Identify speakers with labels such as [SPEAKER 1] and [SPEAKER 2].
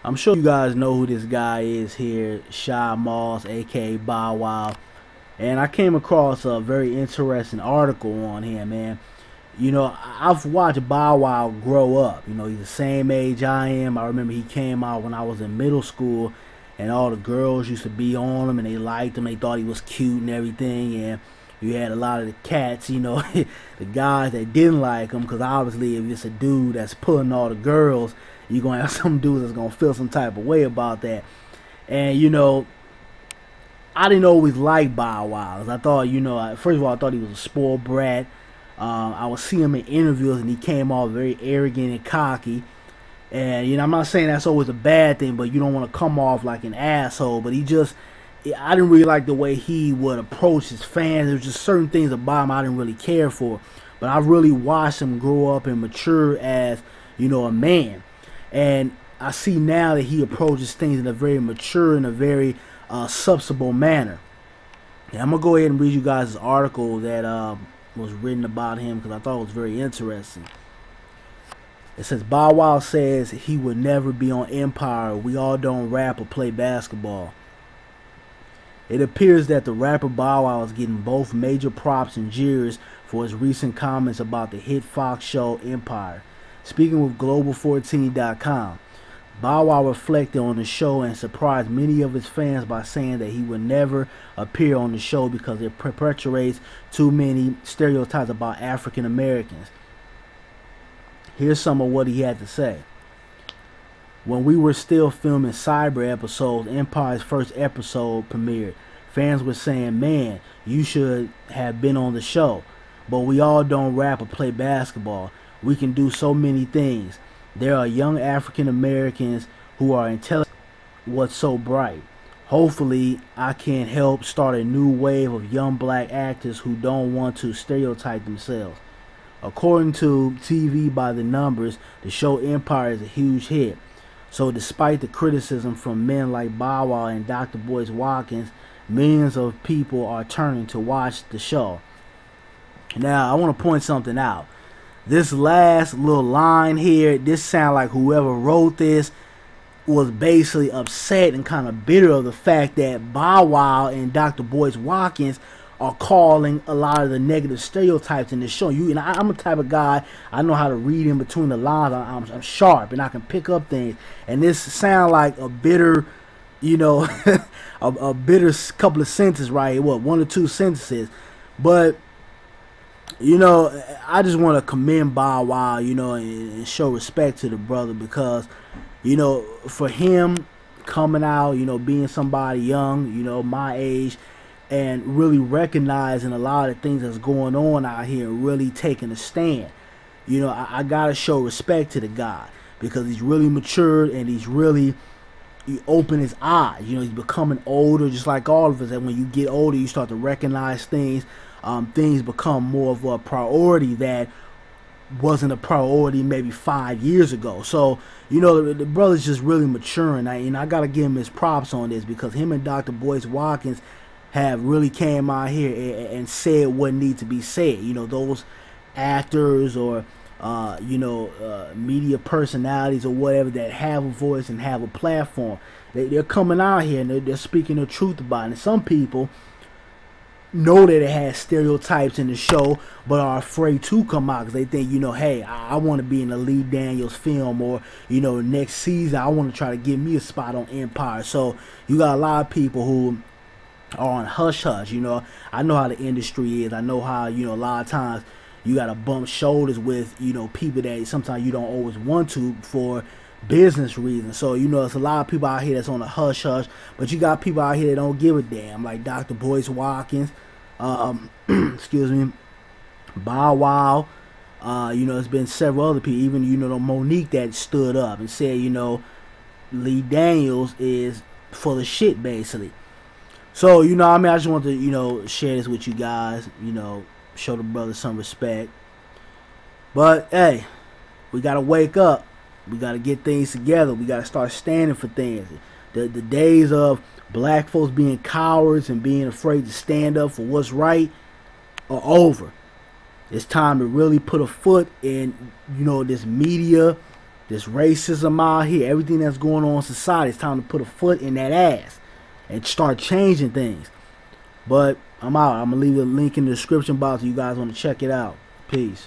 [SPEAKER 1] I'm sure you guys know who this guy is here, Shad, aka Bow Wow. And I came across a very interesting article on him, man. I've watched Bow Wow grow up. He's the same age I am. I remember he came out when I was in middle school, and all the girls used to be on him, and they liked him. They thought he was cute and everything. And you had a lot of the cats, the guys that didn't like him, because obviously if it's a dude that's pulling all the girls, you're going to have some dudes that's going to feel some type of way about that. And, I didn't always like Bow Wow. I thought, first of all, I thought he was a spoiled brat. I would see him in interviews, and he came off very arrogant and cocky. And, I'm not saying that's always a bad thing, but you don't want to come off like an asshole. But I didn't really like the way he would approach his fans. There was just certain things about him I didn't really care for. But I really watched him grow up and mature as, a man. And I see now that he approaches things in a very mature and a very substantial manner. And I'm going to go ahead and read you guys this article that was written about him, because I thought it was very interesting. It says, Bow Wow says he would never be on Empire. We all don't rap or play basketball. It appears that the rapper Bow Wow is getting both major props and jeers for his recent comments about the hit Fox show Empire. Speaking with Global14.com, Bow Wow reflected on the show and surprised many of his fans by saying that he would never appear on the show because it perpetuates too many stereotypes about African Americans. Here's some of what he had to say. When we were still filming cyber episodes, Empire's first episode premiered. Fans were saying, man, you should have been on the show. But we all don't rap or play basketball. We can do so many things. There are young African Americans who are intelligent. What's so bright? Hopefully, I can help start a new wave of young black actors who don't want to stereotype themselves. According to TV by the Numbers, the show Empire is a huge hit. So despite the criticism from men like Bow Wow and Dr. Boyce Watkins, millions of people are turning to watch the show. Now, I want to point something out. This last little line here, this sounds like whoever wrote this was basically upset and kind of bitter of the fact that Bow Wow and Dr. Boyce Watkins are calling a lot of the negative stereotypes in this show. I'm a type of guy, I know how to read in between the lines. I'm sharp and I can pick up things. And this sounds like a bitter, a bitter couple of sentences right here. What, one or two sentences. But I just want to commend Bow Wow, and show respect to the brother, because, for him coming out, being somebody young, my age, and really recognizing a lot of things that's going on out here and really taking a stand. I got to show respect to the guy, because he's really matured and he opened his eyes. He's becoming older, just like all of us. And when you get older, you start to recognize things. Things become more of a priority that wasn't a priority maybe 5 years ago. So, the brother's just really maturing. I got to give him his props on this, because him and Dr. Boyce Watkins have really came out here and said what needs to be said. Those actors or, media personalities or whatever that have a voice and have a platform, they're coming out here and they're speaking the truth about it. And some people know that it has stereotypes in the show, but are afraid to come out because they think, hey, I want to be in the Lee Daniels film, or, next season I want to try to get me a spot on Empire. So you got a lot of people who are on hush hush. I know how the industry is. I know how, a lot of times you got to bump shoulders with, people that sometimes you don't always want to for business reasons. So, there's a lot of people out here that's on a hush hush, but you got people out here that don't give a damn, like Dr. Boyce Watkins, excuse me, Bow Wow, there's been several other people, even, Monique, that stood up and said, Lee Daniels is full of shit, basically. So, I just want to, share this with you guys, show the brother some respect. But, hey, we got to wake up. We got to get things together. We got to start standing for things. The days of black folks being cowards and being afraid to stand up for what's right are over. It's time to really put a foot in, this media, this racism out here, everything that's going on in society. It's time to put a foot in that ass and start changing things. But I'm out. I'm going to leave a link in the description box if you guys want to check it out. Peace.